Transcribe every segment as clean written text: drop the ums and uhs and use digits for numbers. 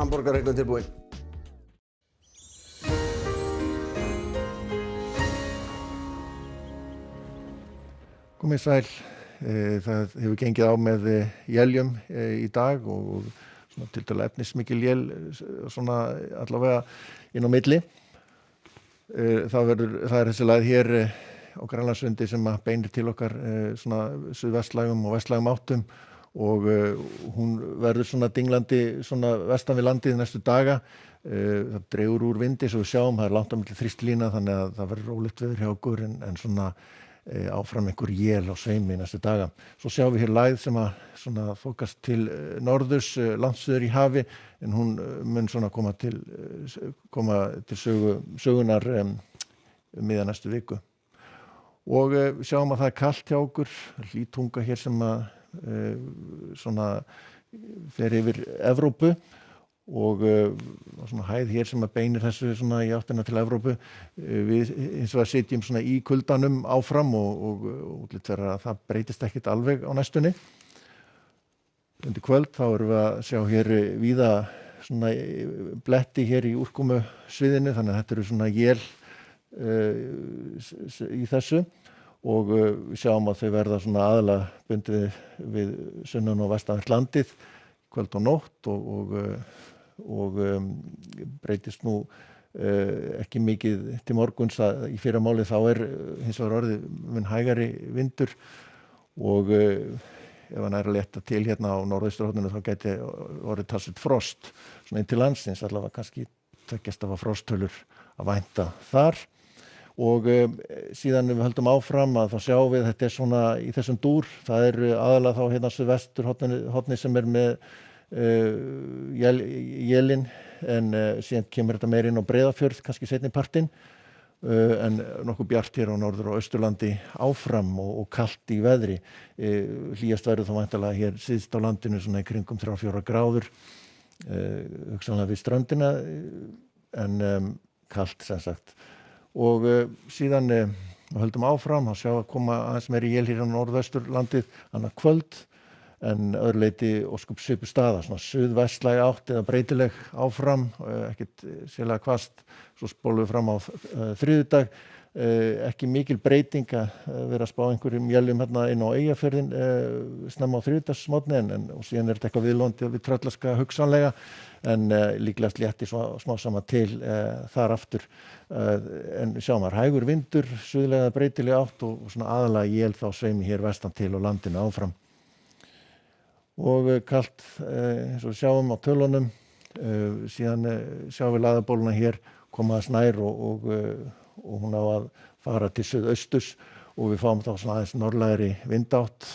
Hamborgarreiknum tilbúinn. Komið sæl. Það hefur gengið á með éljum í dag og svona tiltölulega efnismikil él svona allavega inn á milli. Það er þessi leið hér á Grænlandssundi sem beinir til okkar svona suðvestlægum og vestlægum áttum og hún verður svona dinglandi svona vestan við landið næstu daga. Það dregur úr vindi svo við sjáum, það er langt á milli þrýstlína þannig að það verður rólegt veður hjá okkur en svona áfram einhver él á sveimi næstu daga. Svo sjáum við hér lægð sem að svona þokast til norðurs, landsuður í hafi en hún mun svona koma til sögunar miðja næstu viku. Og sjáum að það er kalt hjá okkur, hlýtunga hér sem að svona fer yfir Evrópu og svona hæð hér sem að beinir þessu svona í áttina til Evrópu. Við hins vegar sitjum svona í kuldanum áfram og útlit vera að það breytist ekkert alveg á næstunni. Undir kvöld þá erum við að sjá hér víða svona bletti hér í úrkomu sviðinu þannig að þetta eru svona él í þessu og við sjáum að þau verða svona aðalega bundið við sunnan og vestanvert landið kvöld og nótt og breytist nú ekki mikið til morguns að í fyrramálið þá hins vegar orðið mun hægari vindur og ef hann að létta til hérna á norðausturhorninu þá gæti orðið talsvert frost svona inn til landsins allavega kannski tveggjast af frosttölur að vænta þar. Og síðan við höldum áfram að þá sjáum við þetta svona í þessum dúr, það aðalega þá hérna suðvesturhorni sem með élin en síðan kemur þetta meir inn á Breiðafjörð, kannski seinni partinn en nokkuð bjart hér á norður- og austurlandi áfram og kalt í veðri. Hlýjast verður þá væntanlega hér syðst á landinu svona í kringum 3-4 gráður, hugsanlega við ströndina en kalt sem sagt. Og síðan höldum áfram að sjá að koma aðeins meiri él hér á norðvesturlandið annað kvöld en öðru leyti ósköp svipuð staða, svona suðvestlæg átt eða breytileg áfram, ekkert sérlega hvasst, svo spólum við fram á þriðjudag, ekki mikil breyting að vera að spá einhverjum éljum hérna inn á Eyjafjörðinn snemma á þriðjudagsmorgni og síðan þetta eitthvað viðlóndi við Tröllaskaga hugsanlega en líklegast létti smá sama til þar aftur en sjáum að hægur vindur, suðlega breytileg átt og svona aðalega él þá sveimi hér vestan til og landinu áfram. Og kalt eins og við sjáum á tölunum, síðan sjáum við laðabóluna hér koma að snær og hún á að fara til suðausturs og við fáum þá svona aðeins norðlægri vindátt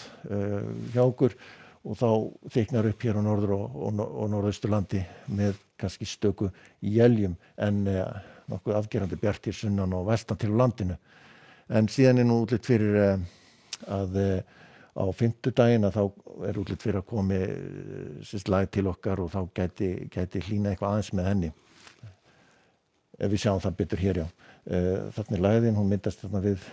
hjá okkur og þá þyknar upp hér á norður- og norðausturlandi með kannski stöku éljum en nokkuð afgerandi bjart hér sunnan og vestan til landinu. En síðan nú útlit fyrir að á fimmtudaginn að þá útlit fyrir að komi lægð til okkar og þá gæti hlýna eitthvað aðeins með henni. Ef við sjáum það betur hér, já. Þarna lægðin, hún myndast þarna við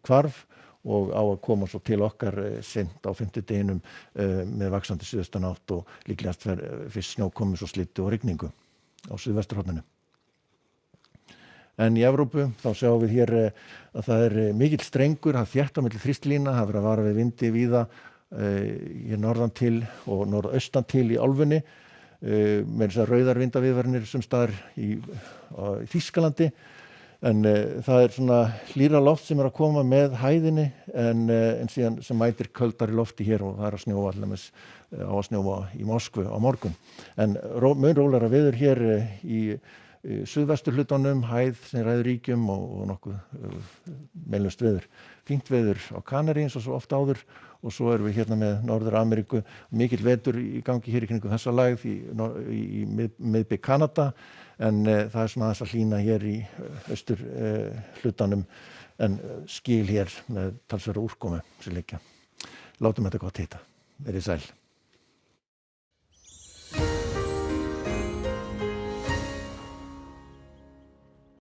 hvarf og á að koma svo til okkar seint á fimmtudeginum með vaxandi suðaustanátt og líklegast fyrst snjókomu svo slyddu og rigningu á suðvesturhorninu. En í Evrópu þá sjáum við hér að það mikill strengur, það þétt á milli þrýstlína, það verður að vara við vindi víða hér norðan til og norðaustan til í álfunni. Með þess að rauðar vindaviðvaranir sem staðar í Þýskalandi en það svona hlýra loft sem að koma með hæðinni en síðan sem mætir köldari lofti hér og það að snjóa allaveg á að snjóa í Moskvu á morgun. En mun rólegra veður hér í suðvesturhlutanum, hæð sem ræður ríkjum og nokkuð meilust veður. Fínt veður á Kanarí eins og svo oft áður og svo erum við hérna með Norður-Ameríku, mikill vetur í gangi hér í kringum þessa lægð í miðbik Kanada en það svona aðeins að hlýna hér í austur hlutanum en skil hér með talsverða úrkomu sem liggja. Látum þetta gott hitta. Verið sæl.